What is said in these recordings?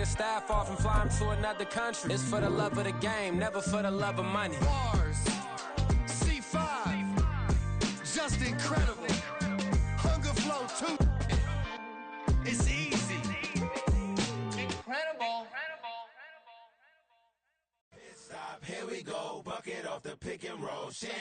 staff off and fly him to another country. It's for the love of the game, never for the love of money. Bars, C5, just incredible. Hunger Flow 2, it's easy. Incredible. Stop, here we go, bucket off the pick and roll. Shit,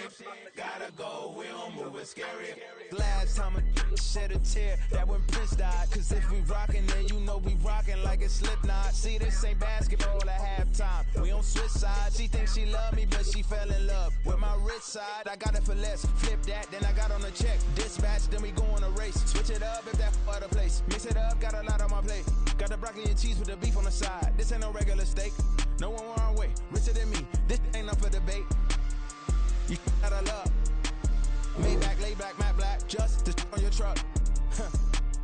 gotta go, we don't move it scary. Last time a shed a tear, that when Prince died. Cause if we rockin', then you know we rockin' like a Slipknot. See, this ain't basketball at halftime. We on switch sides. She thinks she love me, but she fell in love with my rich side. I got it for less, flip that, then I got on a check. Dispatch, then we go on a race. Switch it up if that other place. Mix it up, got a lot on my plate. Got the broccoli and cheese with the beef on the side. This ain't no regular steak. No one wrong way, richer than me. This ain't up for debate. You gotta love. Maybach, lay back, matte black, just to on your truck.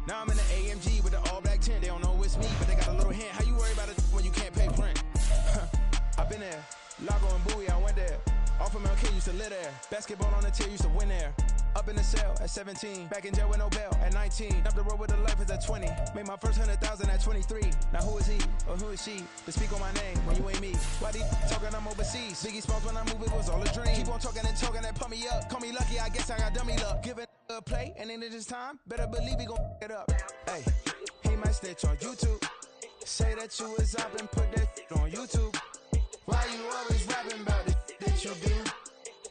Now I'm in the AMG with the all black tint. They don't know it's me, but they got a little hint. How you worry about it when you can't pay rent? I've been there. Lago and Bowie, I went there. Off of MLK, used to live there. Basketball on the tier, used to win there. Up in the cell at 17. Back in jail with no bail at 19. Up the road with the life is at 20. Made my first 100,000 at 23. Now who is he or who is she to speak on my name when you ain't me? Why they talking I'm overseas? Biggie Smalls when I move it was all a dream. Keep on talking and pump me up. Call me lucky, I guess I got dummy luck. Give it a play and in this time, better believe he gon' it up. Hey, he might snitch on YouTube. Say that you was up and put that on YouTube. Why you always rapping about it that you do?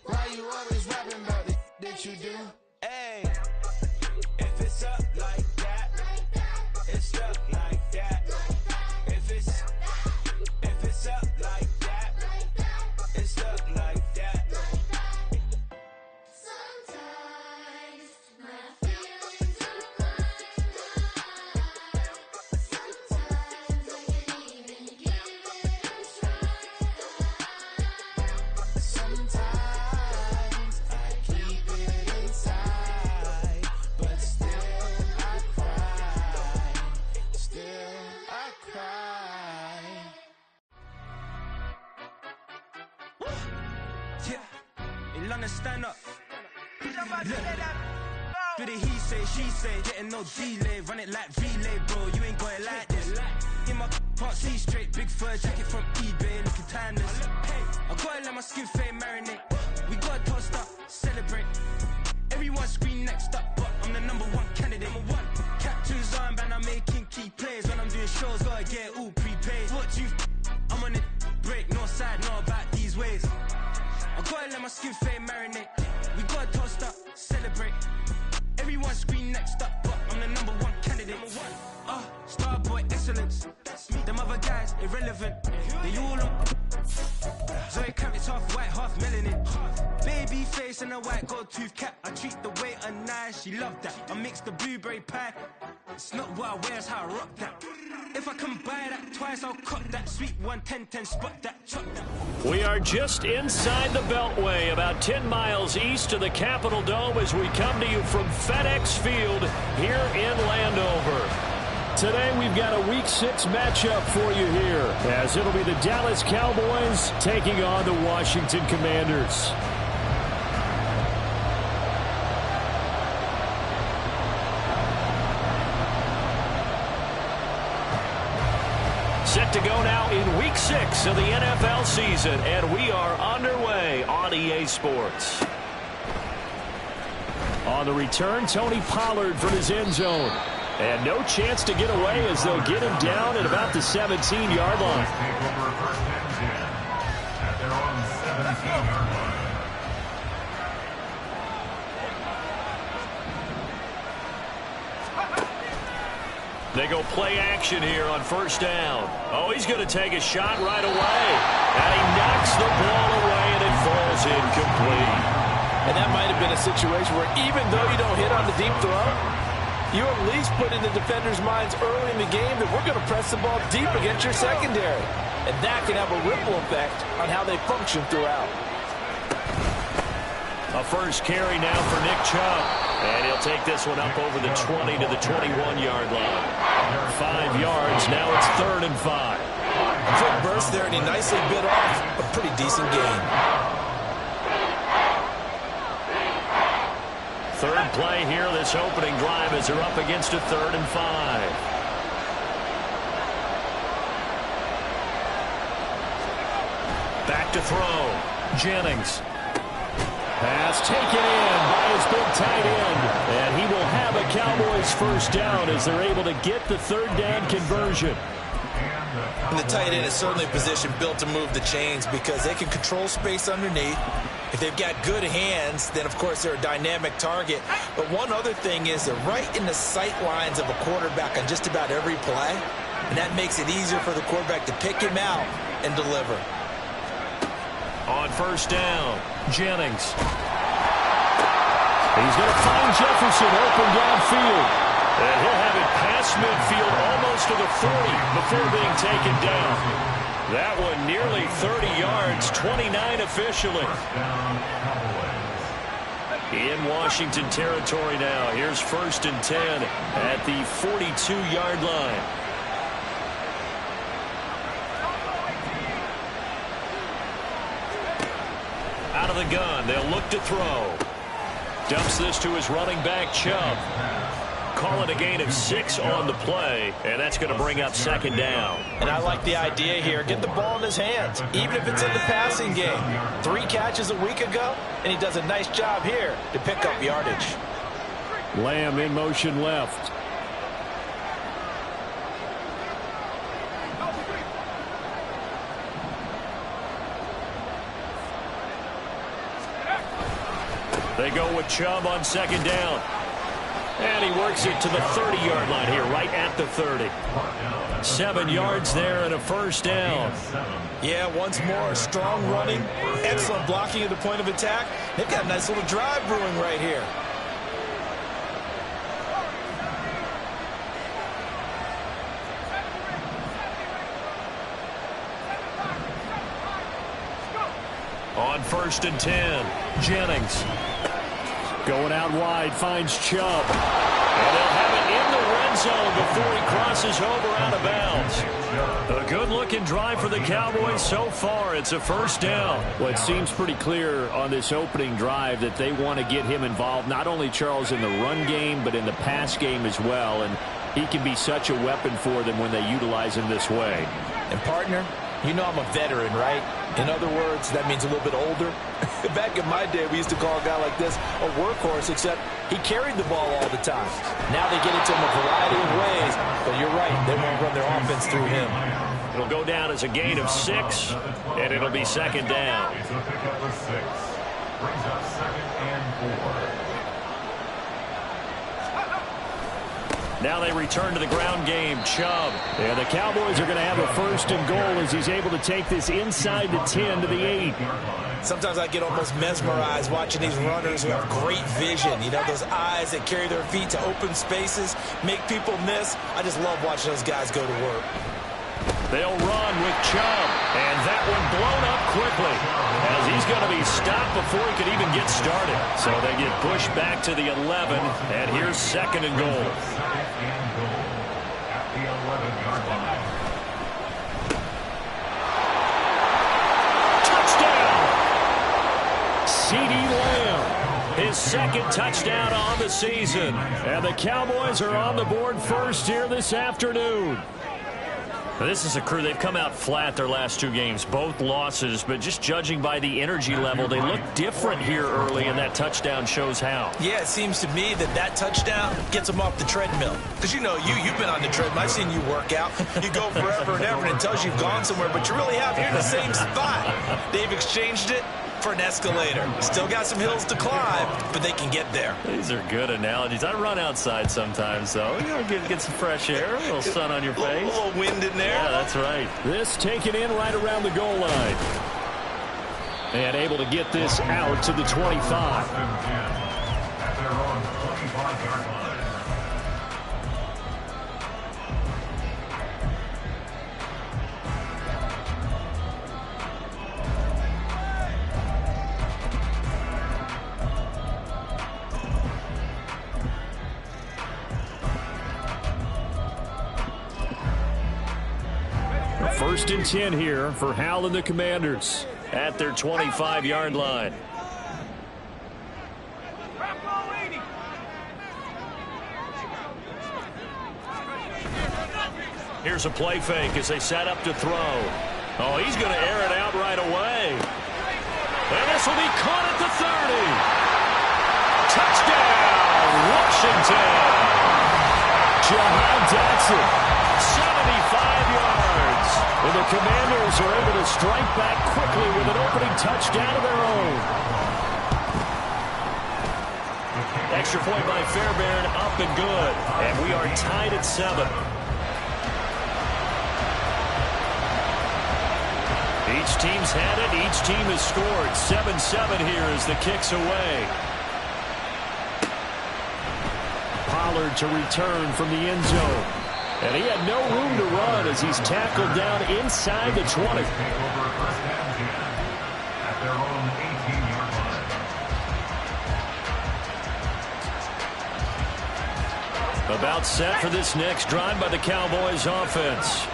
Why you always rapping about it that you do? Hey, If it's up like that, it's stuck like that. If it's up like that, it's stuck like that. Sometimes my feelings are blind. Sometimes I can't even give it a try. sometimes I keep it inside, but still I cry. Still I cry. Yeah, in London, stand up. Do the he say, she say, getting no delay, run it like relay, bro. You ain't got it like this. In my part C straight, big fur jacket from eBay, looking timeless. I gotta let my skin fade marinate. We gotta toast up, celebrate. Everyone scream next up, but I'm the #1 candidate. Captain's armband, I'm making key plays. When I'm doing shows, gotta get it all prepaid. What you? I'm on it, break, no side, know about these ways. I gotta let my skin fade marinate. We gotta toast up, celebrate. Everyone scream next up, but I'm the #1 candidate. Starboy excellence. Them other guys irrelevant. They all on. Zoe Kravitz half white, half melanin. Baby face and a white gold tooth cap. I treat the waiter nice, she loved that. I mix the blueberry pie. It's not what I wear, it's how I rock that. If I can buy that twice, I'll cut that. Sweet 110, spot that, chop that. We are just inside the Beltway, about 10 miles east of the Capitol Dome as we come to you from FedEx Field here in Landover. Today we've got a Week 6 matchup for you here, as it'll be the Dallas Cowboys taking on the Washington Commanders. Set to go now in Week 6 of the NFL season, and we are underway on EA Sports. On the return, Tony Pollard from his end zone. And no chance to get away as they'll get him down at about the 17-yard line. They go play action here on first down. Oh, he's going to take a shot right away. And he knocks the ball away, and it falls incomplete. And that might have been a situation where even though you don't hit on the deep throw, you at least put in the defenders' minds early in the game that we're going to press the ball deep against your secondary. And that can have a ripple effect on how they function throughout. A first carry now for Nick Chubb. And he'll take this one up over the 20 to the 21-yard line. 5 yards, now it's 3rd and 5. Quick burst there, and he nicely bit off a pretty decent gain. Third play here, this opening drive as they're up against a 3rd and 5. Back to throw. Jennings. Pass taken in by his big tight end. And he will have a Cowboys first down as they're able to get the third down conversion. And the tight end is certainly a position built to move the chains because they can control space underneath. If they've got good hands, then, of course, they're a dynamic target. But one other thing is they're right in the sight lines of a quarterback on just about every play. And that makes it easier for the quarterback to pick him out and deliver. On first down, Jennings. He's going to find Jefferson open downfield. And he'll have it past midfield almost to the 40 before being taken down. That one nearly 30 yards, 29 officially. In Washington territory now. Here's 1st and 10 at the 42-yard line. Out of the gun, they'll look to throw. Dumps this to his running back, Chubb. Call it a gain of 6 on the play, and that's going to bring up 2nd down. And I like the idea here. Get the ball in his hands, even if it's in the passing game. 3 catches a week ago, and he does a nice job here to pick up yardage. Lamb in motion left. They go with Chubb on 2nd down. And he works it to the 30-yard line here, right at the 30. 7 yards there and a first down. Yeah, once more, strong running, excellent blocking at the point of attack. They've got a nice little drive brewing right here. On 1st and 10, Jennings. Going out wide, finds Chubb. And they'll have it in the red zone before he crosses over out of bounds. A good-looking drive for the Cowboys so far. It's a first down. Well, it seems pretty clear on this opening drive that they want to get him involved, not only, Charles, in the run game, but in the pass game as well. And he can be such a weapon for them when they utilize him this way. And, partner, you know I'm a veteran, right? In other words, that means a little bit older. Back in my day, we used to call a guy like this a workhorse, except he carried the ball all the time. Now they get it to him a variety of ways, but you're right, they won't run their offense through him. It'll go down as a gain of 6, and it'll be 2nd down. Brings up 2nd and 4. Now they return to the ground game. Chubb. And the Cowboys are going to have a 1st and goal as he's able to take this inside the 10 to the 8. Sometimes I get almost mesmerized watching these runners who have great vision. You know, those eyes that carry their feet to open spaces, make people miss. I just love watching those guys go to work. They'll run with Chubb. And that one blown up quickly as he's going to be stopped before he could even get started. So they get pushed back to the 11, and here's 2nd and goal. Touchdown! CeeDee Lamb, his 2nd touchdown on the season. And the Cowboys are on the board first here this afternoon. This is a crew. They've come out flat their last 2 games, both losses, but just judging by the energy level, they look different here early, and that touchdown shows how. Yeah, it seems to me that touchdown gets them off the treadmill. Because, you know, you've been on the treadmill. I've seen you work out. You go forever and ever, and it tells you you've gone somewhere, but you really have. You're in the same spot. They've exchanged it for an escalator. Still got some hills to climb, but they can get there. These are good analogies. I run outside sometimes, though. You know, get some fresh air, a little sun on your face. A little wind in there. Yeah, that's right. This taken in right around the goal line. And able to get this out to the 25. At their own 25-yard line. First and 10 here for Hal and the Commanders at their 25-yard line. Here's a play fake as they set up to throw. Oh, he's going to air it out right away. And this will be caught at the 30. Touchdown, Washington. Jahan Dotson, 75 yards. And the Commanders are able to strike back quickly with an opening touchdown of their own. Extra point by Fairbairn, up and good. And we are tied at 7. Each team's had it. Each team has scored. 7-7 here as the kick's away. Pollard to return from the end zone. And he had no room to run as he's tackled down inside the 20. At their own 18-yard line. About set for this next drive by the Cowboys offense.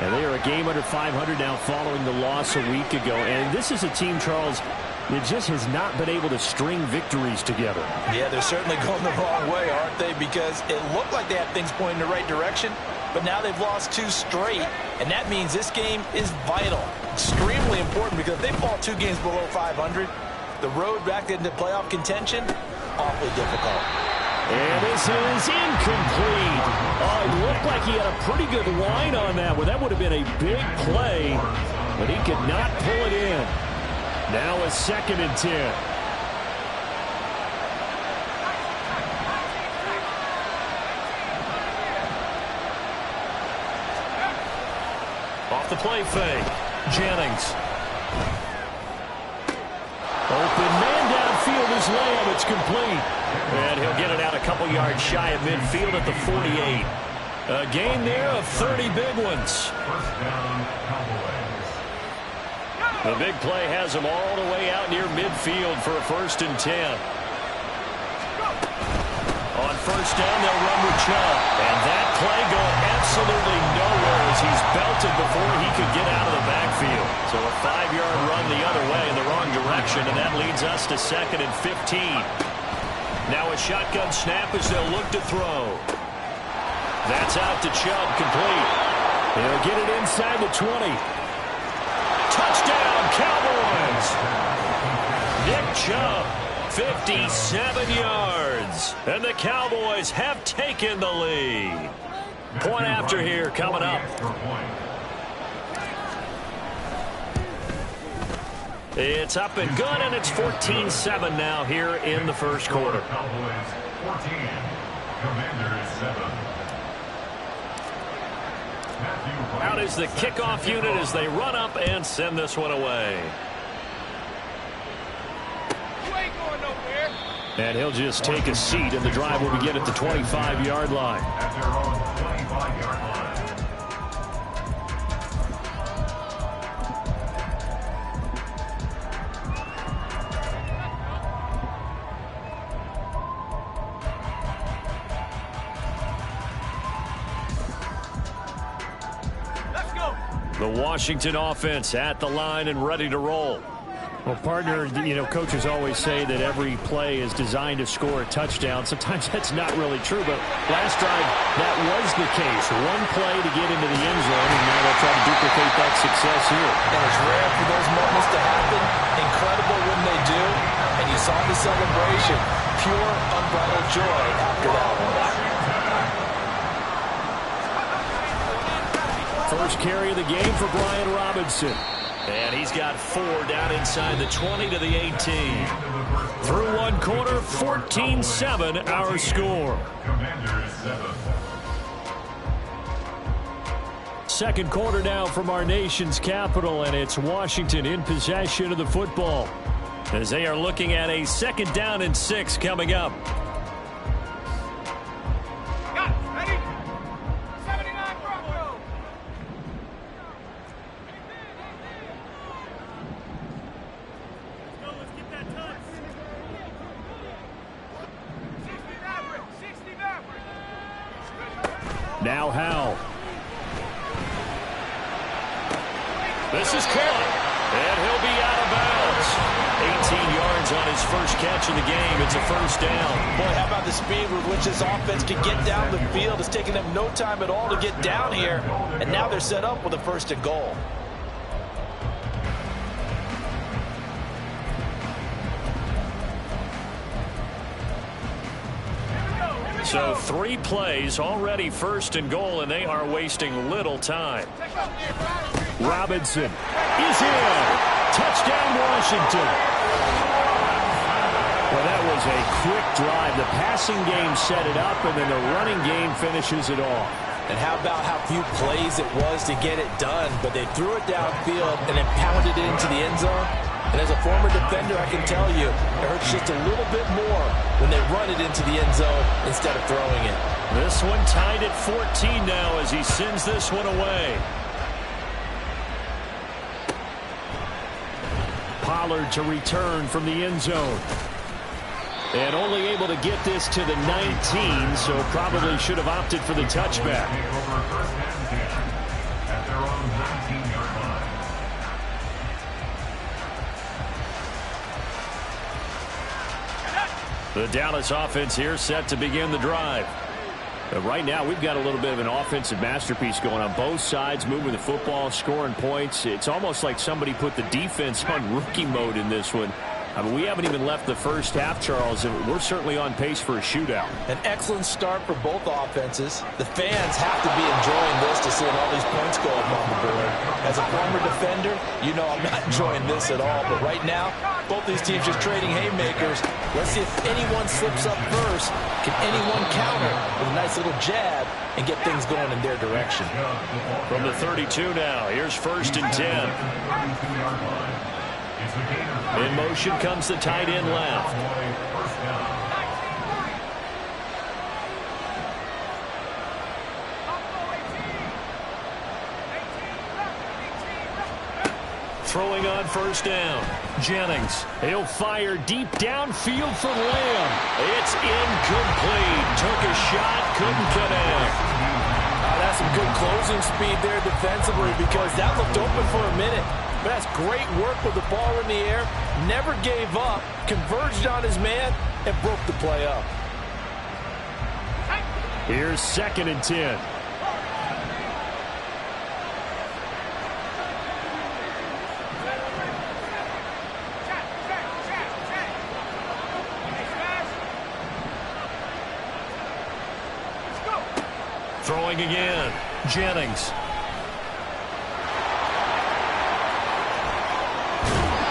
And they are a game under 500 now following the loss a week ago. And this is a team, Charles, that just has not been able to string victories together. Yeah, they're certainly going the wrong way, aren't they? Because it looked like they had things pointing in the right direction, but now they've lost 2 straight, and that means this game is vital, extremely important, because if they fall 2 games below 500, the road back into playoff contention, awfully difficult. And this is incomplete. Oh, it looked like he had a pretty good line on that one. That would have been a big play, but he could not pull it in. Now a 2nd and 10. Off the play fake. Jennings. Open man downfield is Lamb. It's complete. And he'll get it out a couple yards shy of midfield at the 48. A gain there of 30 big ones. First down, Cowboys. The big play has him all the way out near midfield for a 1st and 10. On 1st down, they'll run with Chubb. And that play going absolutely nowhere as he's belted before he could get out of the backfield. So a 5-yard run the other way in the wrong direction, and that leads us to 2nd and 15. Now a shotgun snap as they'll look to throw. That's out to Chubb, complete. He'll get it inside the 20. Touchdown, Cowboys! Nick Chubb, 57 yards. And the Cowboys have taken the lead. Point after here coming up. It's up and good, and it's 14-7 now here in the first quarter. Cowboys 14, Commanders 7. Out is the kickoff unit as they run up and send this one away. You ain't going nowhere. And he'll just take a seat, and the drive will begin at the 25-yard line. At their own 25-yard line. The Washington offense at the line and ready to roll. Well, partner, coaches always say that every play is designed to score a touchdown. Sometimes that's not really true, but last drive, that was the case. One play to get into the end zone, and now they'll try to duplicate that success here. And it's rare for those moments to happen. Incredible when they do. And you saw the celebration. Pure, unbridled joy after that one. First carry of the game for Brian Robinson. And he's got 4 down inside the 20 to the 18. Through one quarter, 14-7 our score. Commanders 7. Second quarter now from our nation's capital, and it's Washington in possession of the football as they are looking at a 2nd down and 6 coming up. Ready? 79 Bravo. Let's get that touch. 60 Maverick. 60 Maverick. Now Howell. This is caught, and he'll be out of bounds. 18 yards on his first catch of the game. It's a 1st down. Boy, how about the speed with which this offense can get down the field? It's taken them no time at all to get down here, and now they're set up with a 1st and goal. So 3 plays, already first and goal, and they are wasting little time. Robinson is in. Touchdown, Washington. Well, that was a quick drive. The passing game set it up, and then the running game finishes it off. And how about how few plays it was to get it done, but they threw it downfield and then pounded it into the end zone. And as a former defender, I can tell you, it hurts just a little bit more when they run it into the end zone instead of throwing it. This one tied at 14 now as he sends this one away. Pollard to return from the end zone. And only able to get this to the 19, so probably should have opted for the touchback. At their own 19-yard line. The Dallas offense here set to begin the drive. But right now, we've got a little bit of an offensive masterpiece going on both sides, moving the football, scoring points. It's almost like somebody put the defense on rookie mode in this one. I mean, we haven't even left the first half, Charles, and we're certainly on pace for a shootout. An excellent start for both offenses. The fans have to be enjoying this to see all these points go up on the board. As a former defender, you know I'm not enjoying this at all. But right now, both these teams just trading haymakers. Let's see if anyone slips up first. Can anyone counter with a nice little jab and get things going in their direction? From the 32 now, here's 1st and 10. In motion comes the tight end left. Throwing on 1st down. Jennings. He'll fire deep downfield for Lamb. It's incomplete. Took a shot, couldn't connect. That's some good closing speed there defensively because that looked open for a minute. But that's great work with the ball in the air. Never gave up. Converged on his man and broke the play up. Here's 2nd and 10. Throwing again. Jennings.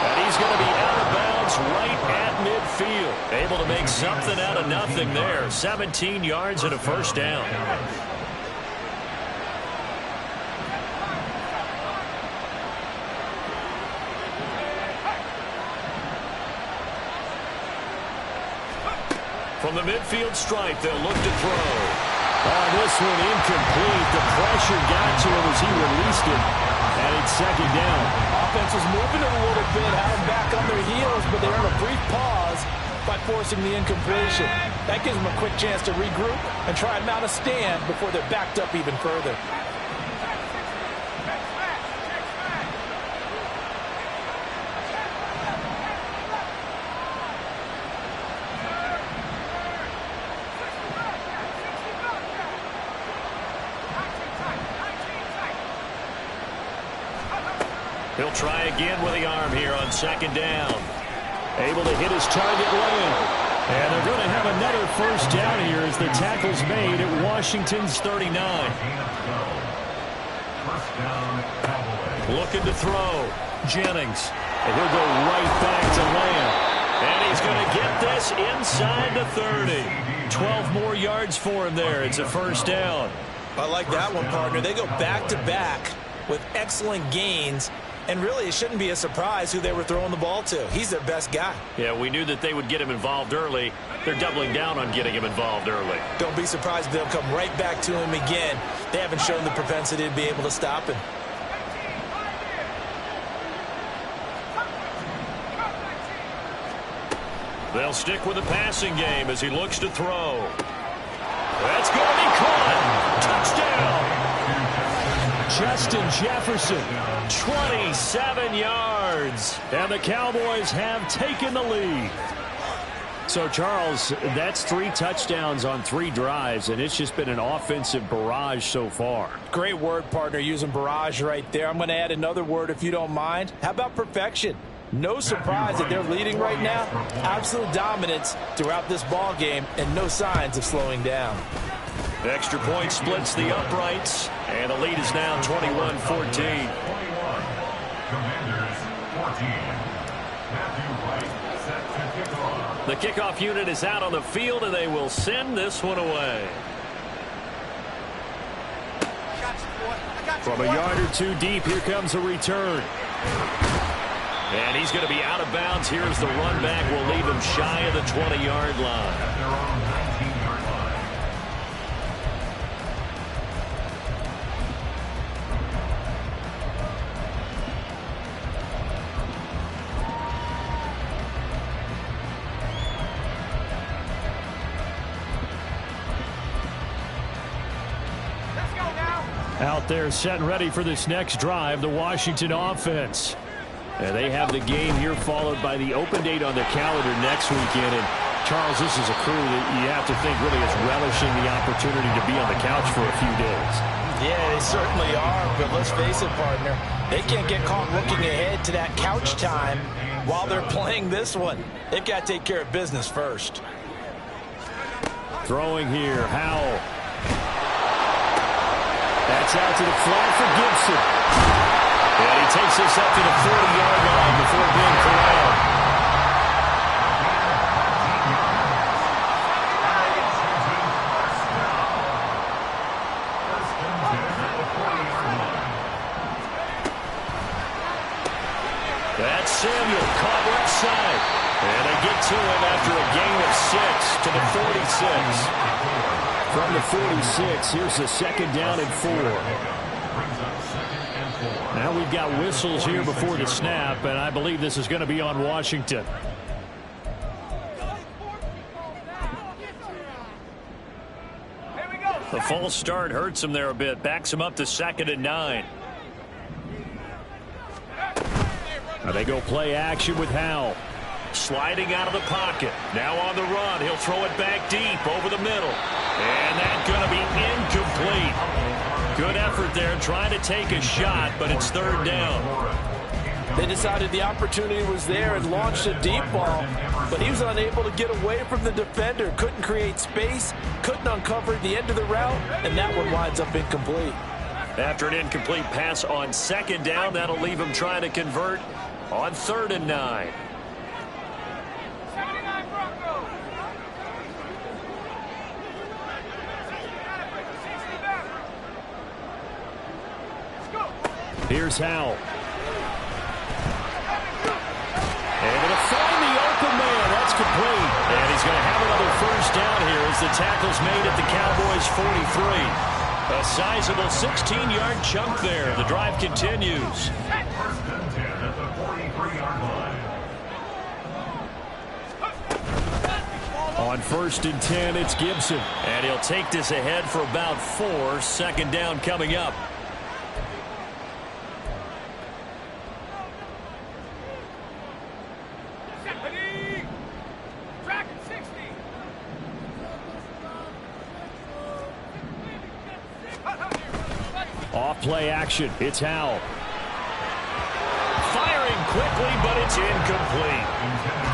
And he's going to be out of bounds right at midfield. Able to make something out of nothing there. 17 yards and a 1st down. From the midfield stripe, they'll look to throw. This one incomplete. The pressure got to him as he released it. And it's 2nd down. Offense was moving it a little bit, had them back on their heels, but they're on a brief pause by forcing the incompletion. That gives them a quick chance to regroup and try and mount a stand before they're backed up even further. He'll try again with the arm here on 2nd down. Able to hit his target Lamb. And they're going to have another 1st down here as the tackle's made at Washington's 39. Looking to throw. Jennings. And he'll go right back to Lamb. And he's going to get this inside the 30. 12 more yards for him there. It's a 1st down. I like that one, partner. They go back-to-back with excellent gains. And really, it shouldn't be a surprise who they were throwing the ball to. He's their best guy. Yeah, we knew that they would get him involved early. They're doubling down on getting him involved early. Don't be surprised if they'll come right back to him again. They haven't shown the propensity to be able to stop him. They'll stick with the passing game as he looks to throw. That's going to be caught. Touchdown. Justin Jefferson, 27 yards. And the Cowboys have taken the lead. So, Charles, that's 3 touchdowns on 3 drives, and it's just been an offensive barrage so far. Great word, partner, using barrage right there. I'm going to add another word if you don't mind. How about perfection? No surprise that they're leading right now. Absolute dominance throughout this ball game and no signs of slowing down. The extra point splits the uprights, and the lead is now 21-14. 21. Commanders 14. Matthew Wright set to kick off. The kickoff unit is out on the field, and they will send this one away. From a yard or two deep, here comes a return. And he's going to be out of bounds. Here's the run back. Will leave him shy of the 20-yard line. At their own 19-yard line. Let's go now. Out there set and ready for this next drive, the Washington offense. And they have the game here followed by the open date on their calendar next weekend. And Charles, this is a crew that you have to think really is relishing the opportunity to be on the couch for a few days. Yeah, they certainly are, but let's face it, partner. They can't get caught looking ahead to that couch time while they're playing this one. They've got to take care of business first. Throwing here, Howell. That's out to the flat for Gibson. And he takes this up to the 40-yard line before being corralled. That's Samuel caught left side. And they get to him after a gain of 6 to the 46. From the 46, here's the second down and 4. Now we've got whistles here before the snap, and I believe this is going to be on Washington. Here we go. The false start hurts him there a bit, backs him up to 2nd and 9. Now they go play action with Howell. Sliding out of the pocket. Now on the run. He'll throw it back deep over the middle. And that's going to be incomplete. Good effort there trying to take a shot, but it's 3rd down. They decided the opportunity was there and launched a deep ball, but he was unable to get away from the defender. Couldn't create space, couldn't uncover the end of the route, and that one winds up incomplete. After an incomplete pass on 2nd down, that'll leave him trying to convert on 3rd and 9. 79 Broncos. 60 back. Let's go. Here's Howell. And going to find the open man. That's complete. And he's going to have another 1st down here as the tackle's made at the Cowboys' 43. A sizable 16-yard chunk there. The drive continues. First and 10 at the 43-yard line. On 1st and 10, it's Gibson. And he'll take this ahead for about 4. 2nd down coming up. Ready. Track at 60. Off play action. It's Howell. Firing quickly, but it's incomplete.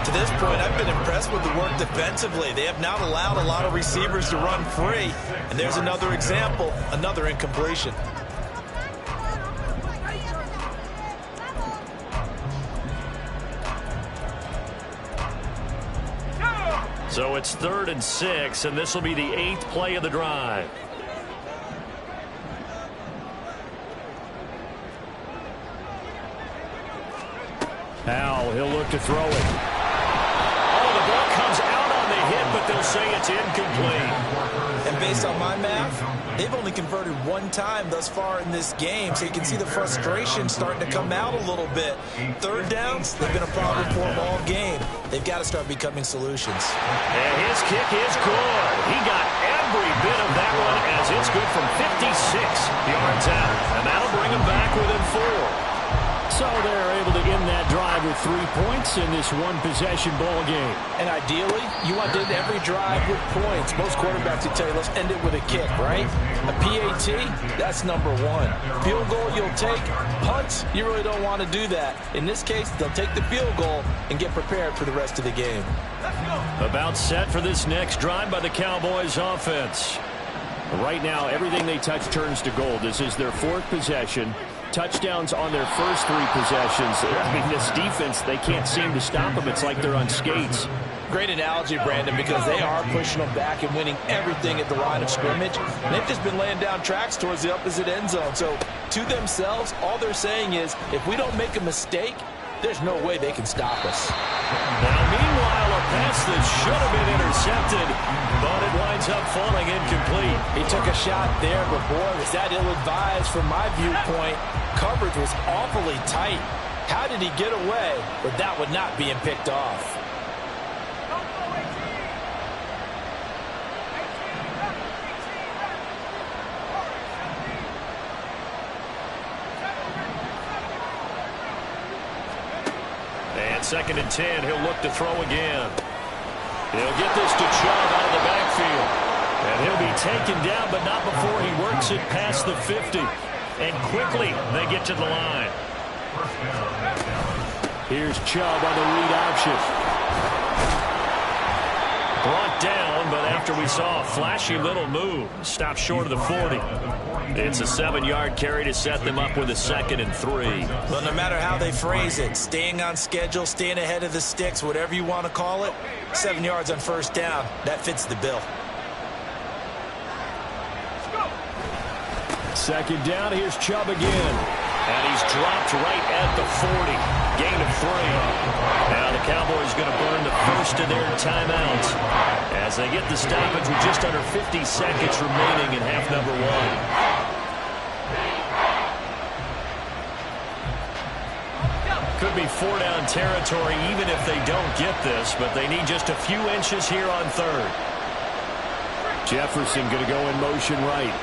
To this point, I've been impressed with the work defensively. They have not allowed a lot of receivers to run free. And there's another example, another incompletion. So it's 3rd and 6, and this will be the 8th play of the drive. Howell, he'll look to throw it. Oh, the ball comes out on the hit, but they'll say it's incomplete. And based on my math, they've only converted 1 time thus far in this game, so you can see the frustration starting to come out a little bit. 3rd downs, they've been a problem for them all game. They've got to start becoming solutions. And his kick is good. He got every bit of that one as it's good from 56 yards out. And that'll bring him back within 4. So they're able to end that drive drive with 3 points in this one-possession ball game. And ideally, you want to end every drive with points. Most quarterbacks would tell you, let's end it with a kick, right? A PAT, that's number one. Field goal, you'll take. Punts, you really don't want to do that. In this case, they'll take the field goal and get prepared for the rest of the game. About set for this next drive by the Cowboys offense. Right now, everything they touch turns to gold. This is their 4th possession. Touchdowns on their first 3 possessions. I mean, this defense, they can't seem to stop them. It's like they're on skates. Great analogy, Brandon, because they are pushing them back and winning everything at the line of scrimmage. And they've just been laying down tracks towards the opposite end zone. So to themselves, all they're saying is, if we don't make a mistake, there's no way they can stop us. Now, meanwhile, a pass that should have been intercepted, but it winds up falling incomplete. He took a shot there, but boy, was that ill-advised from my viewpoint. Coverage was awfully tight. How did he get away with that one not being picked off? And 2nd and 10, he'll look to throw again. He'll get this to Chubb out of the backfield. And he'll be taken down, but not before he works it past the 50. And quickly, they get to the line. Here's Chubb on the read option. Brought down, but after we saw a flashy little move, stopped short of the 40. It's a 7-yard carry to set them up with a 2nd and 3. Well, no matter how they phrase it, staying on schedule, staying ahead of the sticks, whatever you want to call it, 7 yards on first down, that fits the bill. 2nd down, here's Chubb again. And he's dropped right at the 40. Gain of 3. Now the Cowboys going to burn the first of their timeouts as they get the stoppage with just under 50 seconds remaining in half number 1. Could be 4-down territory even if they don't get this, but they need just a few inches here on 3rd. Jefferson going to go in motion right.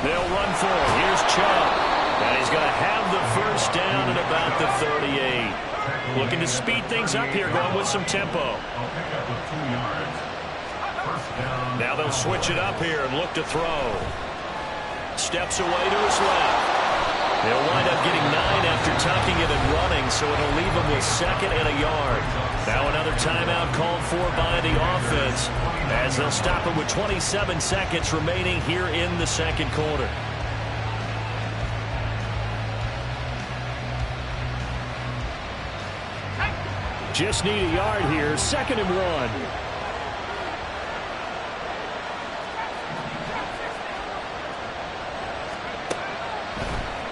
They'll run for it. Here's Chubb. And he's going to have the first down at about the 38. Looking to speed things up here, going with some tempo. Now they'll switch it up here and look to throw. Steps away to his left. They'll wind up getting 9 after tucking it and running, so it'll leave them with 2nd and a yard. Now another timeout called for by the offense as they'll stop it with 27 seconds remaining here in the 2nd quarter. Just need a yard here, 2nd and 1.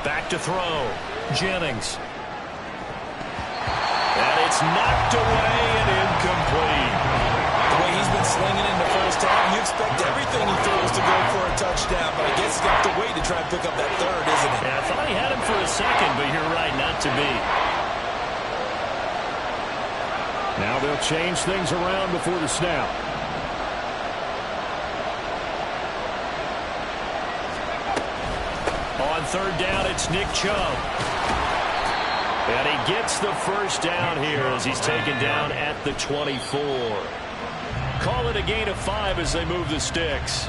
Back to throw. Jennings. And it's knocked away and incomplete. The way he's been slinging in the first half, you expect everything he throws to go for a touchdown, but I guess he's got to wait to try and pick up that 3rd, isn't it? Yeah, I thought he had him for a second, but you're right, not to be. Now they'll change things around before the snap. On 3rd down, it's Nick Chubb. And he gets the first down here as he's taken down at the 24. Call it a gain of 5 as they move the sticks.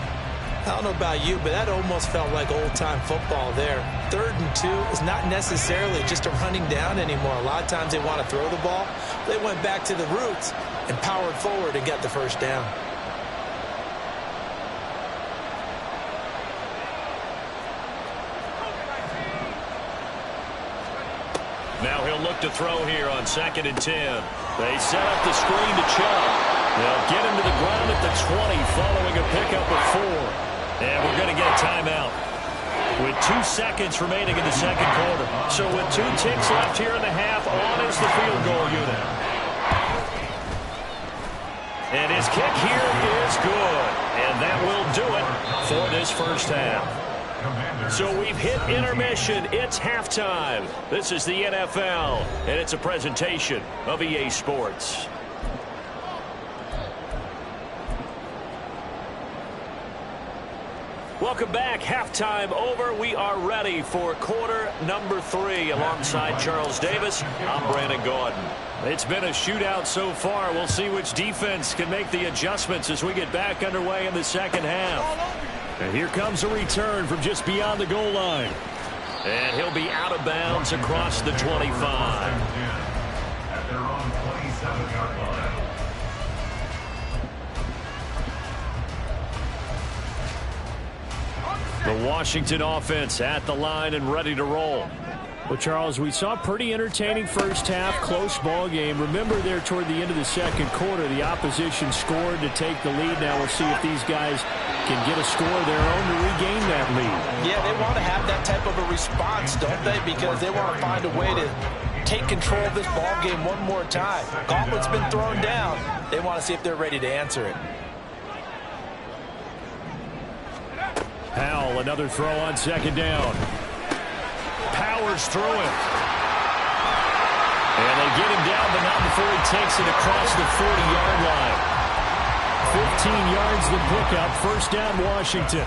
I don't know about you, but that almost felt like old-time football there. 3rd and 2 is not necessarily just a running down anymore. A lot of times they want to throw the ball. They went back to the roots and powered forward and got the first down. Now he'll look to throw here on 2nd and 10. They set up the screen to Chubb. They'll get him to the ground at the 20 following a pickup of 4. And we're going to get a timeout with 2 seconds remaining in the 2nd quarter. So with 2 ticks left here in the half, on is the field goal unit. And his kick here is good. And that will do it for this first half. So we've hit intermission. It's halftime. This is the NFL, and it's a presentation of EA Sports. Welcome back. Halftime over. We are ready for quarter number 3. Alongside Charles Davis, I'm Brandon Gordon. It's been a shootout so far. We'll see which defense can make the adjustments as we get back underway in the second half. And here comes a return from just beyond the goal line. And he'll be out of bounds across the 25. At their own 27-yard line. The Washington offense at the line and ready to roll. Well, Charles, we saw a pretty entertaining first half, close ball game. Remember there toward the end of the second quarter, the opposition scored to take the lead. Now we'll see if these guys can get a score of their own to regain that lead. Yeah, they want to have that type of a response, don't they? Because they want to find a way to take control of this ball game one more time. Gauntlet's been thrown down. They want to see if they're ready to answer it. Howell, another throw on second down. Powers through it. And they get him down, but not before he takes it across the 40-yard line. 15 yards the pickup. First down, Washington.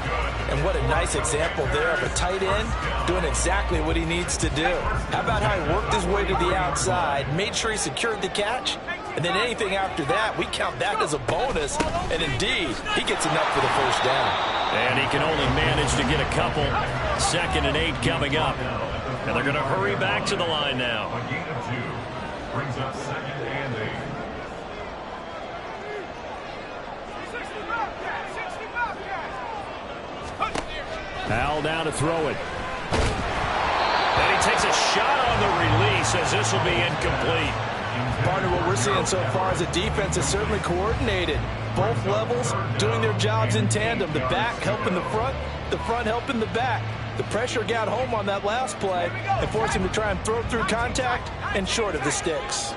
And what a nice example there of a tight end doing exactly what he needs to do. How about how he worked his way to the outside, made sure he secured the catch, and then anything after that, we count that as a bonus. And indeed, he gets enough for the first down. And he can only manage to get a couple. 2nd and 8 coming up. And they're going to hurry back to the line now. A gain of 2 brings up 2nd and 8. 60 Howell down to throw it. And he takes a shot on the release as this will be incomplete. Partner, what we're seeing so far is a defense is certainly coordinated. Both levels doing their jobs in tandem. The back helping the front helping the back. The pressure got home on that last play and forced him to try and throw through contact and short of the sticks.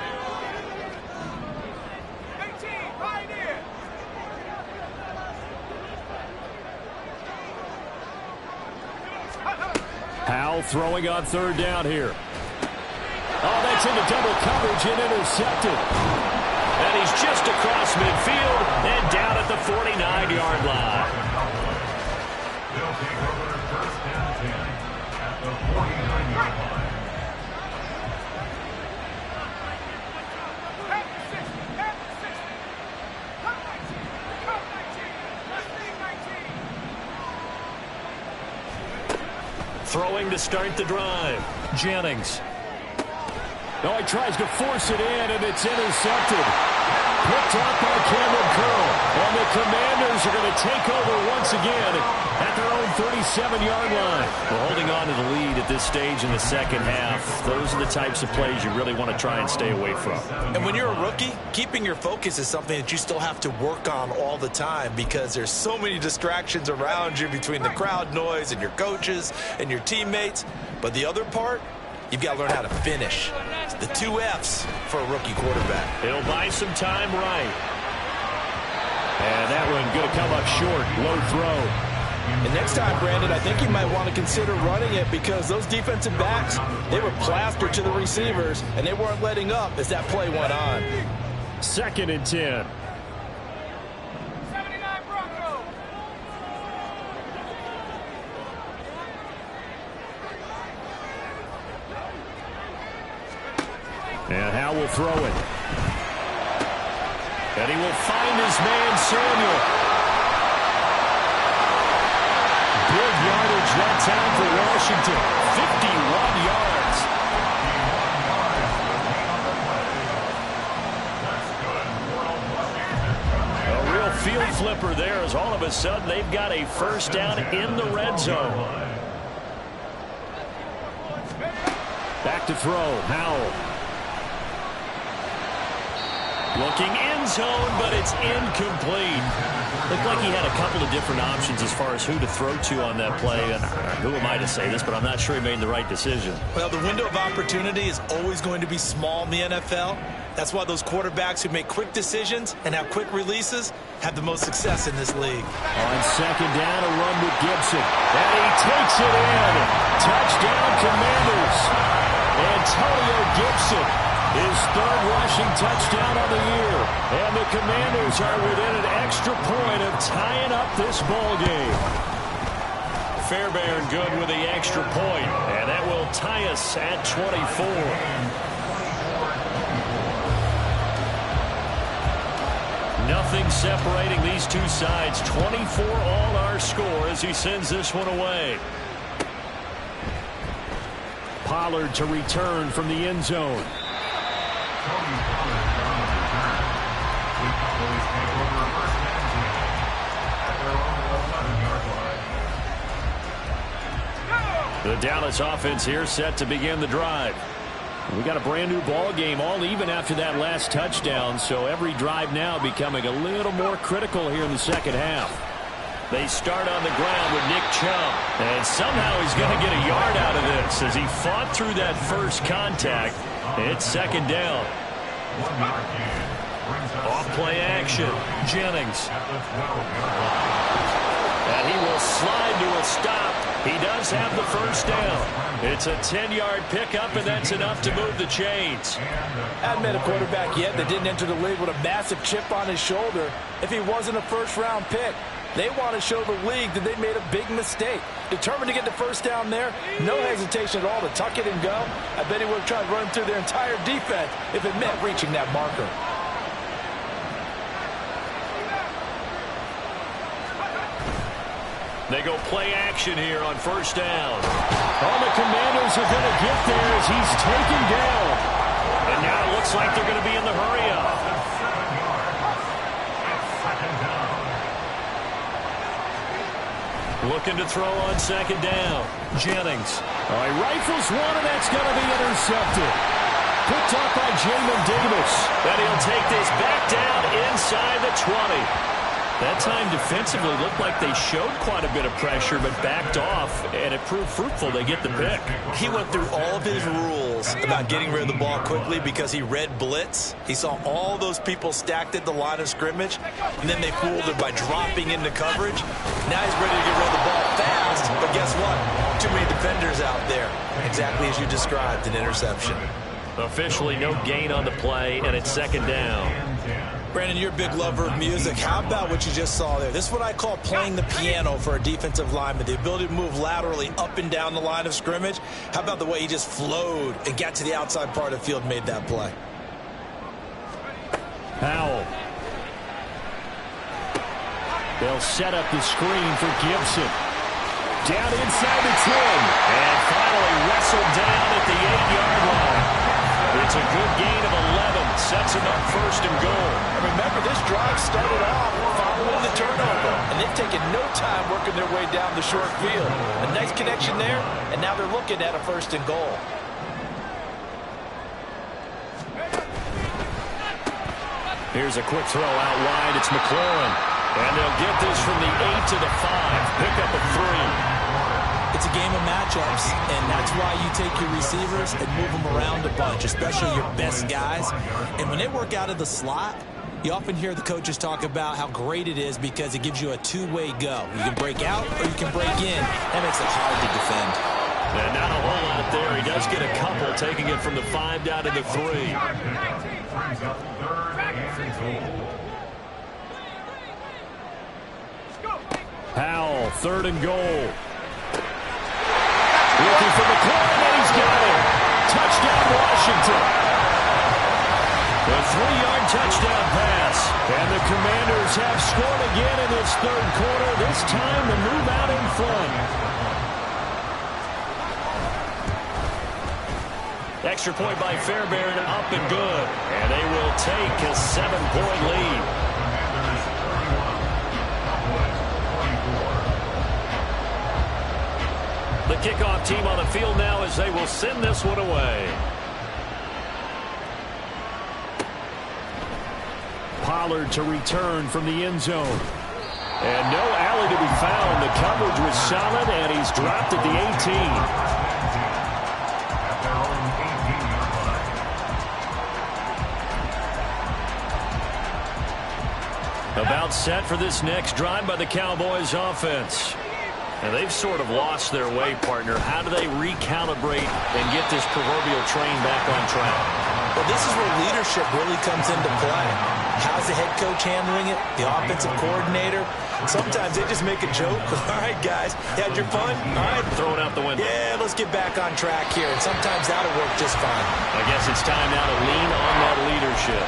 Howell throwing on 3rd down here. Oh, that's into double coverage and intercepted. And he's just across midfield and down at the 49-yard line. They'll take over 1st and 10 at the 49-yard line. Throwing to start the drive. Jennings. No, he tries to force it in, and it's intercepted. Picked up by Cameron Curl. And the Commanders are going to take over once again at their own 37-yard line. We're holding on to the lead at this stage in the second half. Those are the types of plays you really want to try and stay away from. And when you're a rookie, keeping your focus is something that you still have to work on all the time because there's so many distractions around you between the crowd noise and your coaches and your teammates. But the other part, you've got to learn how to finish. It's the 2 F's for a rookie quarterback. It'll buy some time right. And that one going to come up short. Low throw. And next time, Brandon, I think you might want to consider running it because those defensive backs, they were plastered to the receivers, and they weren't letting up as that play went on. 2nd and 10. 79 Broncos. And Howell will throw it. And he will find his man, Samuel. Big yardage that time for Washington. 51 yards. A real field flipper there as all of a sudden they've got a first down in the red zone. Back to throw. Howell. Looking end zone, but it's incomplete. Looked like he had a couple of different options as far as who to throw to on that play. And who am I to say this, but I'm not sure he made the right decision. Well, the window of opportunity is always going to be small in the NFL. That's why those quarterbacks who make quick decisions and have quick releases have the most success in this league. On 2nd down, a run with Gibson. And he takes it in. Touchdown, Commanders. Antonio Gibson. His 3rd rushing touchdown on the year. And the Commanders are within an extra point of tying up this ball game. Fairbairn good with the extra point. And that will tie us at 24. Nothing separating these two sides. 24 all our score as he sends this one away. Pollard to return from the end zone. The Dallas offense here set to begin the drive. We got a brand new ball game, all even after that last touchdown, so every drive now becoming a little more critical here in the second half. They start on the ground with Nick Chubb, and somehow he's going to get a yard out of this as he fought through that first contact. It's second down. Off play action, Jennings. And he will slide to a stop. He does have the first down. It's a 10-yard pickup, and that's enough to move the chains. Hadn't met a quarterback yet that didn't enter the league with a massive chip on his shoulder if he wasn't a first-round pick. They want to show the league that they made a big mistake. Determined to get the first down there, no hesitation at all to tuck it and go. I bet he would have tried to run through their entire defense if it meant reaching that marker. They go play action here on first down. All the Commanders are going to get there as he's taken down. And now it looks like they're going to be in the hurry-up. Looking to throw on second down. Jennings. All right, rifles one, and that's going to be intercepted. Picked up by Jamin Davis. And he'll take this back down inside the 20. That time defensively looked like they showed quite a bit of pressure but backed off, and it proved fruitful. They get the pick. He went through all of his rules about getting rid of the ball quickly because he read blitz. He saw all those people stacked at the line of scrimmage, and then they fooled him by dropping into coverage. Now he's ready to get rid of the ball fast, but guess what? Too many defenders out there. Exactly as you described, an interception. Officially no gain on the play, and it's second down. Brandon, you're a big lover of music. How about what you just saw there? This is what I call playing the piano for a defensive lineman, the ability to move laterally up and down the line of scrimmage. How about the way he just flowed and got to the outside part of the field and made that play? Howell. They'll set up the screen for Gibson. Down inside the 10. And finally wrestled down at the 8-yard line. It's a good gain of 11. Sets him up first and goal. And remember, this drive started off following the turnover. And they've taken no time working their way down the short field. A nice connection there, and now they're looking at a first and goal. Here's a quick throw out wide. It's McLaurin. And they'll get this from the 8 to the 5. Pick up a 3. It's a game of matchups, and that's why you take your receivers and move them around a bunch, especially your best guys. And when they work out of the slot, you often hear the coaches talk about how great it is because it gives you a two-way go. You can break out or you can break in. That makes it hard to defend. And not a whole lot there. He does get a couple, taking it from the 5 down to the 3. Howell, third and goal. Looking for McLaurin, and he's got him. Touchdown, Washington. A 3-yard touchdown pass. And the Commanders have scored again in this third quarter. This time to move out in front. Extra point by Fairbairn, up and good. And they will take a 7-point lead. The kickoff team on the field now as they will send this one away. Pollard to return from the end zone. And no alley to be found. The coverage was solid, and he's dropped at the 18. About set for this next drive by the Cowboys offense. And they've sort of lost their way, partner. How do they recalibrate and get this proverbial train back on track? Well, this is where leadership really comes into play. How's the head coach handling it? The offensive coordinator? Sometimes they just make a joke. All right, guys, you had your fun? All right. Throw it out the window. Yeah, let's get back on track here. And sometimes that'll work just fine. I guess it's time now to lean on that leadership.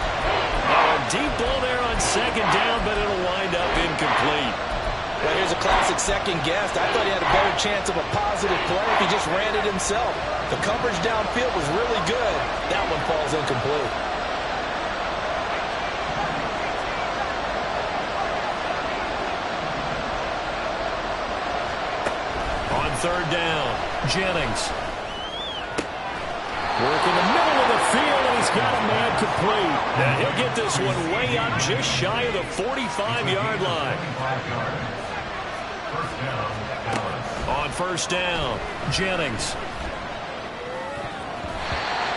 A deep ball there on second down, but it'll wind up incomplete. Well, here's a classic second guess. I thought he had a better chance of a positive play if he just ran it himself. The coverage downfield was really good. That one falls incomplete. On third down, Jennings. Work in the middle of the field, and he's got a man complete. And he'll get this one way up just shy of the 45-yard line. On first down, Jennings.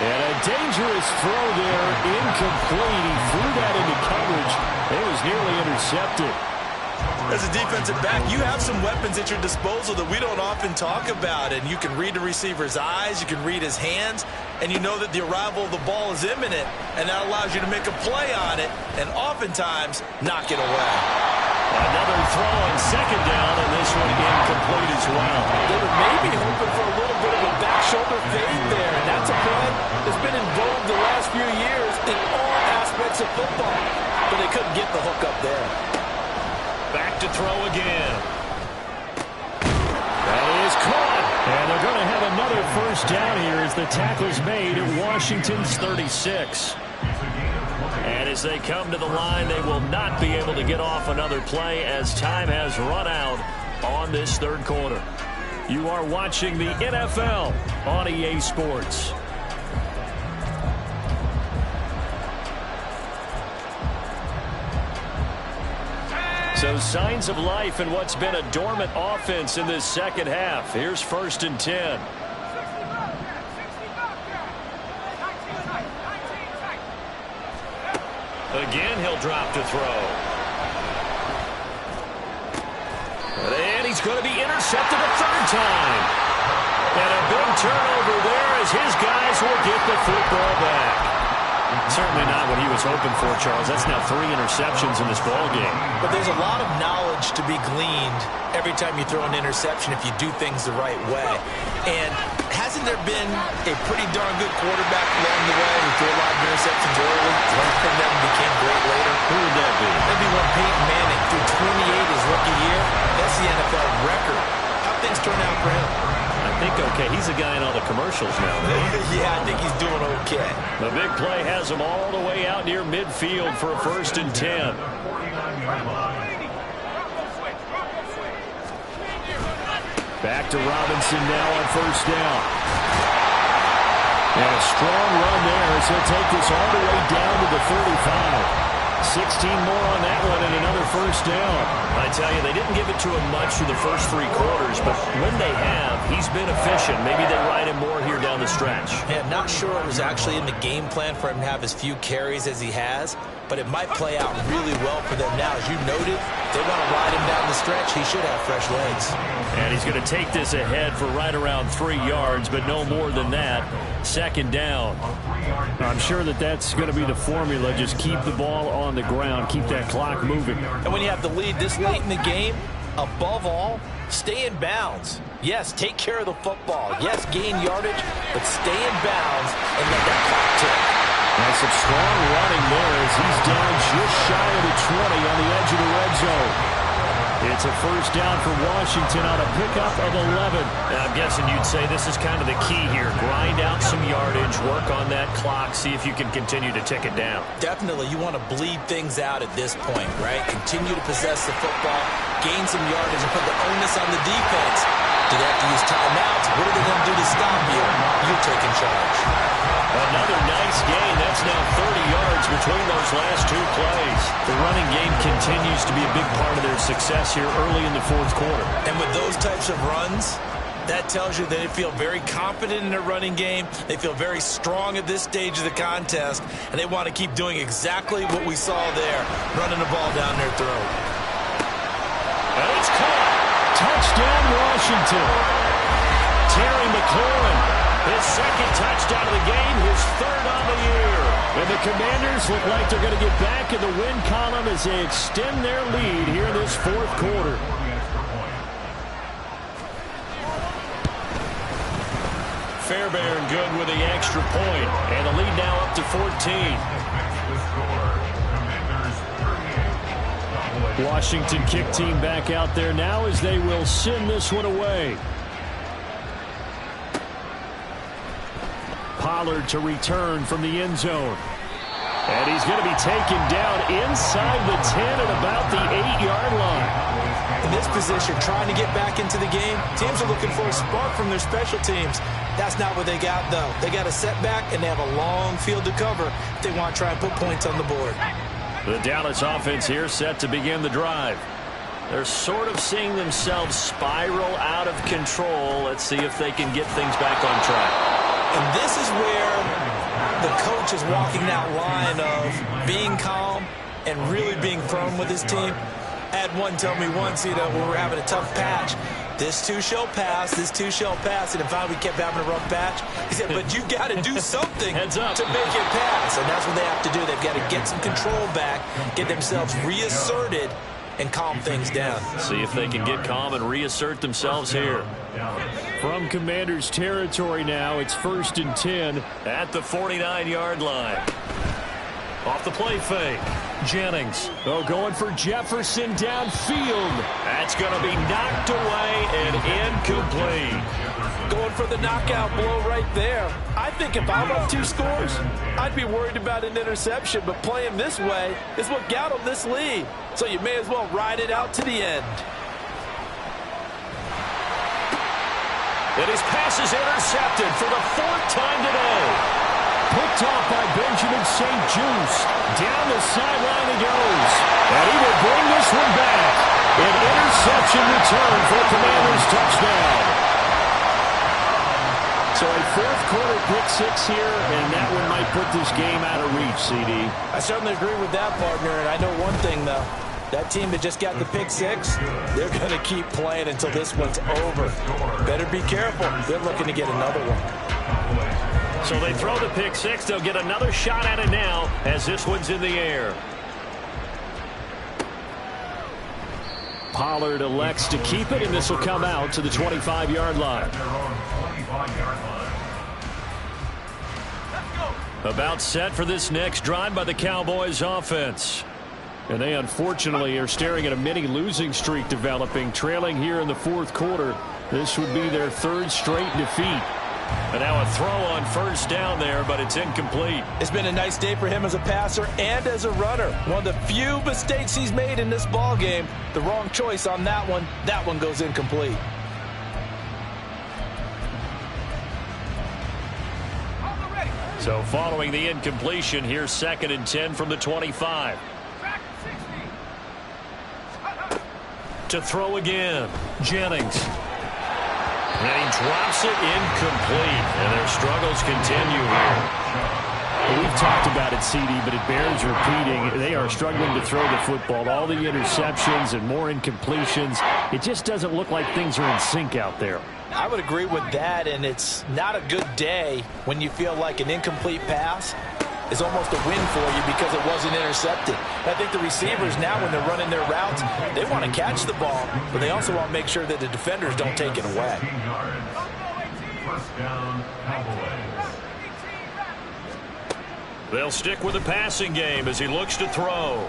And a dangerous throw there, incomplete. He threw that into coverage. It was nearly intercepted. As a defensive back, you have some weapons at your disposal that we don't often talk about. And you can read the receiver's eyes, you can read his hands, and you know that the arrival of the ball is imminent, and that allows you to make a play on it and oftentimes knock it away. Another throw on second down, and this one incomplete as well. They were maybe hoping for a little bit of a back shoulder fade there, and that's a play that's been in vogue the last few years in all aspects of football. But they couldn't get the hook up there. Back to throw again. That is caught. And they're going to have another first down here as the tackle's made at Washington's 36. And as they come to the line, they will not be able to get off another play as time has run out on this third quarter. You are watching the NFL on EA Sports. So signs of life in what's been a dormant offense in this second half. Here's 1st and 10. Again, he'll drop to throw. And he's going to be intercepted a third time. And a big turnover there as his guys will get the football back. Certainly not what he was hoping for, Charles. That's now 3 interceptions in this ball game. But there's a lot of knowledge to be gleaned every time you throw an interception if you do things the right way. And hasn't there been a pretty darn good quarterback along the way who threw a lot of interceptions early? One of them became great later. Who would that be? That'd be one Peyton Manning threw 28 his rookie year. That's the NFL record. How things turn out for him? I think okay. He's a guy in all the commercials now. Yeah, I think he's doing okay. The big play has him all the way out near midfield for a 1st and 10. Back to Robinson now on first down. And a strong run there as he'll take this all the way down to the 35. 16 more on that one and another first down. I tell you, they didn't give it to him much through the first 3 quarters, but when they have, he's been efficient. Maybe they ride him more here down the stretch. Yeah, not sure it was actually in the game plan for him to have as few carries as he has, but it might play out really well for them now. As you noted, they want to ride him down the stretch. He should have fresh legs. And he's going to take this ahead for right around 3 yards, but no more than that. 2nd down. I'm sure that that's going to be the formula. Just keep the ball on the ground. Keep that clock moving. And when you have the lead this late in the game, above all, stay in bounds. Yes, take care of the football. Yes, gain yardage, but stay in bounds and let that clock tick. And some strong running there as he's down just shy of the 20 on the edge of the red zone. It's a first down for Washington on a pickup of 11. And I'm guessing you'd say this is kind of the key here. Grind out some yardage, work on that clock, see if you can continue to tick it down. Definitely, you want to bleed things out at this point, right? Continue to possess the football, gain some yardage, and put the onus on the defense. Do they have to use timeouts? What are they going to do to stop you? You're taking charge. Another nice gain. That's now 30 yards between those last 2 plays. The running game continues to be a big part of their success here early in the 4th quarter. And with those types of runs, that tells you that they feel very confident in their running game. They feel very strong at this stage of the contest, and they want to keep doing exactly what we saw there, running the ball down their throat. And it's caught. Touchdown, Washington. Terry McLaurin, his 2nd touchdown of the game, his 3rd on the year. Commanders look like they're going to get back in the win column as they extend their lead here in this fourth quarter. Fairbairn good with the extra point, and the lead now up to 14. Washington kick team back out there now as they will send this one away. Pollard to return from the end zone. And he's going to be taken down inside the 10 at about the 8-yard line. In this position, trying to get back into the game, teams are looking for a spark from their special teams. That's not what they got, though. They got a setback, and they have a long field to cover if they want to try and put points on the board. The Dallas offense here set to begin the drive. They're sort of seeing themselves spiral out of control. Let's see if they can get things back on track. And this is where the coach is walking that line of being calm and really being firm with his team. I had one tell me once, when we're having a tough patch, this too shall pass, this too shall pass. And if we kept having a rough patch, he said, but you got to do something Heads up. to make it pass. And that's what they have to do. They've got to get some control back, get themselves reasserted, and calm things down. See if they can get calm and reassert themselves here. From Commanders territory now, it's 1st and 10 at the 49-yard line. Off the play fake. Jennings. Going for Jefferson downfield. That's going to be knocked away and incomplete. Going for the knockout blow right there. I think if I'm up 2 scores, I'd be worried about an interception, but playing this way is what got them this lead. So you may as well ride it out to the end. And his pass is intercepted for the 4th time today. Picked off by Benjamin St. Juste. Down the sideline he goes. And he will bring this one back. An interception return for the Commanders' touchdown. So a 4th quarter pick 6 here, and that one might put this game out of reach, CD. I certainly agree with that, partner, and I know one thing, though. That team that just got the pick 6, they're going to keep playing until this one's over. Better be careful. They're looking to get another one. So they throw the pick 6. They'll get another shot at it now as this one's in the air. Pollard elects to keep it, and this will come out to the 25-yard line. About set for this next drive by the Cowboys offense. And they unfortunately are staring at a mini losing streak developing, trailing here in the 4th quarter. This would be their 3rd straight defeat. And now a throw on 1st down there, but it's incomplete. It's been a nice day for him as a passer and as a runner. One of the few mistakes he's made in this ball game. The wrong choice on that one. That one goes incomplete. So following the incompletion, here's 2nd and 10 from the 25. To throw again, Jennings. And he drops it incomplete. And their struggles continue here. We've talked about it, CD, but it bears repeating. They are struggling to throw the football. All the interceptions and more incompletions. It just doesn't look like things are in sync out there. I would agree with that, and it's not a good day when you feel like an incomplete pass is almost a win for you because it wasn't intercepted. I think the receivers now, when they're running their routes, they want to catch the ball, but they also want to make sure that the defenders don't take it away. They'll stick with the passing game as he looks to throw.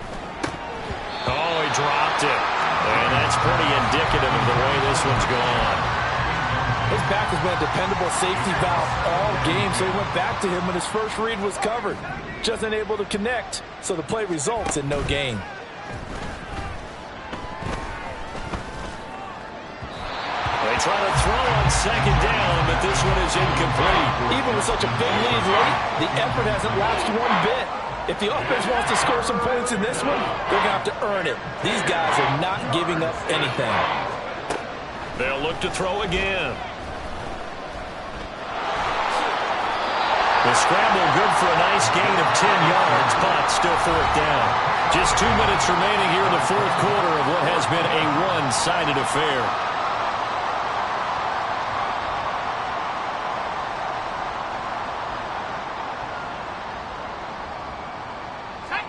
Oh, he dropped it. And that's pretty indicative of the way this one's gone. His back has been a dependable safety valve all game, so he went back to him when his first read was covered. Just unable to connect, so the play results in no gain. They try to throw on 2nd down, but this one is incomplete. Even with such a big lead late, the effort hasn't lapsed one bit. If the offense wants to score some points in this one, they're going to have to earn it. These guys are not giving up anything. They'll look to throw again. The scramble good for a nice gain of 10 yards, but still 4th down. Just 2 minutes remaining here in the 4th quarter of what has been a one-sided affair.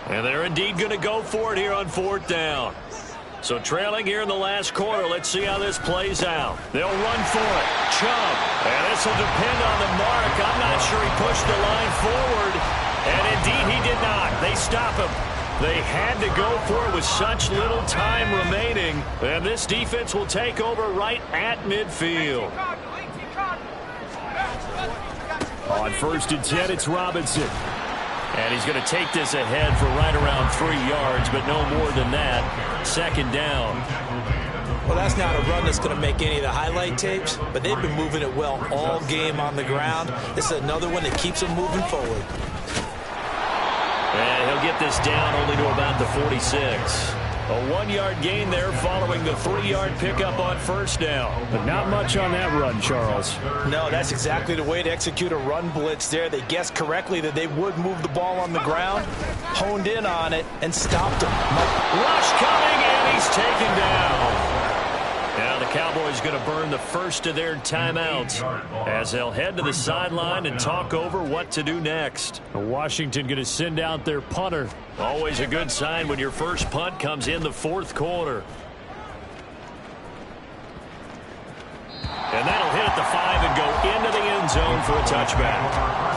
And they're indeed going to go for it here on 4th down. So trailing here in the last quarter, let's see how this plays out. They'll run for it. Chubb. And this will depend on the mark. I'm not sure he pushed the line forward. And indeed he did not. They stop him. They had to go for it with such little time remaining. And this defense will take over right at midfield. On 1st and 10, it's Robinson. And he's going to take this ahead for right around 3 yards, but no more than that. 2nd down. Well, that's not a run that's going to make any of the highlight tapes, but they've been moving it well all game on the ground. This is another one that keeps them moving forward. And he'll get this down only to about the 46. A 1-yard gain there following the 3-yard pickup on 1st down. But not much on that run, Charles. No, that's exactly the way to execute a run blitz there. They guessed correctly that they would move the ball on the ground, honed in on it, and stopped him. Rush coming, and he's taken down. Now the Cowboys going to burn the first of their timeouts as they'll head to the sideline and talk over what to do next. Washington going to send out their punter. Always a good sign when your first punt comes in the 4th quarter. And that'll hit at the 5 and go into the end zone for a touchback.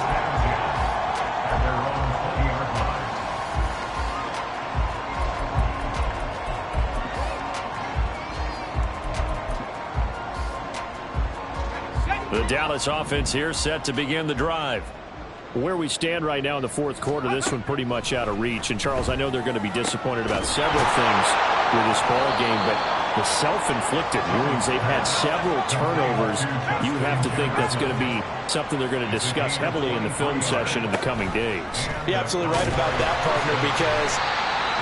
The Dallas offense here set to begin the drive. Where we stand right now in the 4th quarter, this one pretty much out of reach. And, Charles, I know they're going to be disappointed about several things with this ball game, but the self-inflicted wounds, they've had several turnovers. You have to think that's going to be something they're going to discuss heavily in the film session in the coming days. You're absolutely right about that, partner, because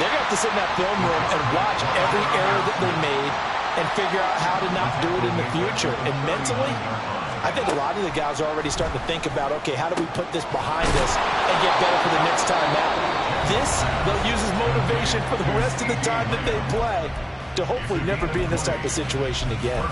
they're going to have to sit in that film room and watch every error that they made and figure out how to not do it in the future. And mentally, I think a lot of the guys are already starting to think about, okay, how do we put this behind us and get better for the next time out? This, they'll use as motivation for the rest of the time that they play to hopefully never be in this type of situation again.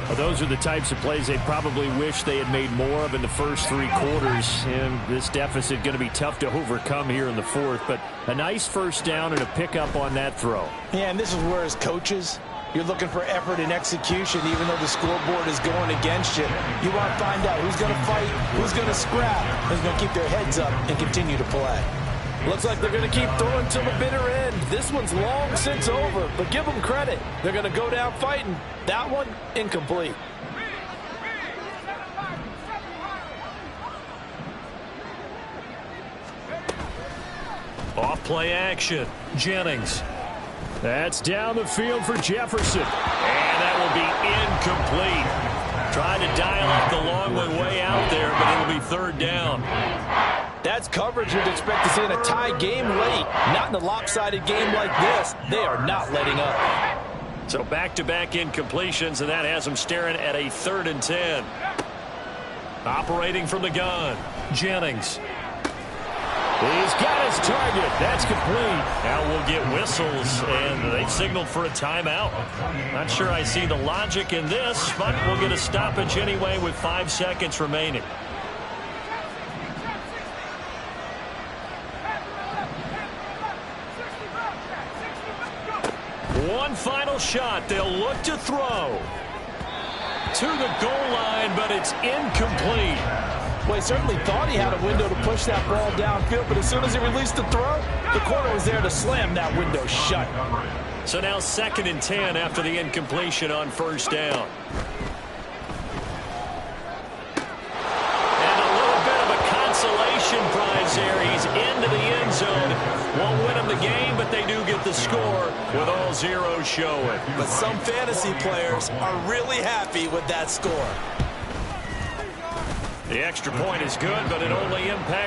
Well, those are the types of plays they probably wish they had made more of in the first 3 quarters. And this deficit going to be tough to overcome here in the 4th. But a nice 1st down and a pickup on that throw. Yeah, and this is where as coaches, you're looking for effort and execution, even though the scoreboard is going against you. You want to find out who's going to fight, who's going to scrap, who's going to keep their heads up and continue to play. Looks like they're going to keep throwing till the bitter end. This one's long since over, but give them credit. They're going to go down fighting. That one, incomplete. Off play action. Jennings. That's down the field for Jefferson. And that will be incomplete. Trying to dial up the long way out there, but it'll be 3rd down. That's coverage you'd expect to see in a tie game late. Not in a lopsided game like this. They are not letting up. So back-to-back incompletions, and that has them staring at a 3rd and 10. Operating from the gun, Jennings. He's got his target. That's complete. Now we'll get whistles, and they've signaled for a timeout. Not sure I see the logic in this, but we'll get a stoppage anyway with 5 seconds remaining. One final shot. They'll look to throw. To the goal line, but it's incomplete. Well, he certainly thought he had a window to push that ball downfield, but as soon as he released the throw, the corner was there to slam that window shut. So now 2nd and 10 after the incompletion on 1st down. And a little bit of a consolation prize there. He's into the end zone. Won't win him the game, but they do get the score with all zeros showing. But some fantasy players are really happy with that score. The extra point is good, but it only impacts